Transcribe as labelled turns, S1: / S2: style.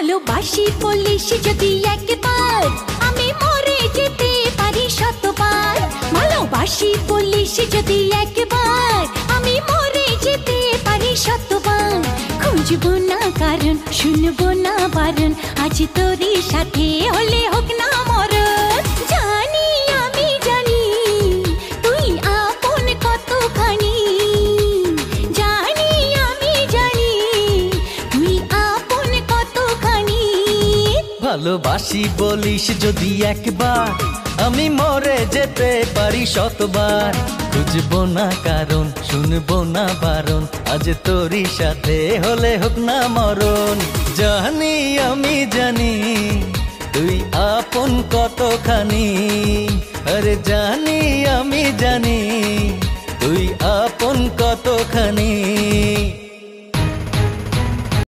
S1: ভালোবাসি বলিস যদি একবার, আমি মরে যেতে পারি শতবার। ভালোবাসি বলিস যদি একবার, আমি মরে যেতে পারি শতবার। খুঁজবো না কারণ, শুনবো না বারণ, আজ তোরই সাথে হলে হোক না মরণ। জানি আমি জানি তুই আপন কতখানি, জানি আমি জানি তুই আপন কতখানি।
S2: ভালোবাসি বলিস যদি একবার, আমি মরে যেতে পারি শতবার। খুঁজবো না কারণ, শুনবো না বারণ, আজ তোরই সাথে হলে হোক না মরণ। জানি আমি জানি তুই আপন কতখানি, আরে জানি আমি জানি তুই আপন কতখানি।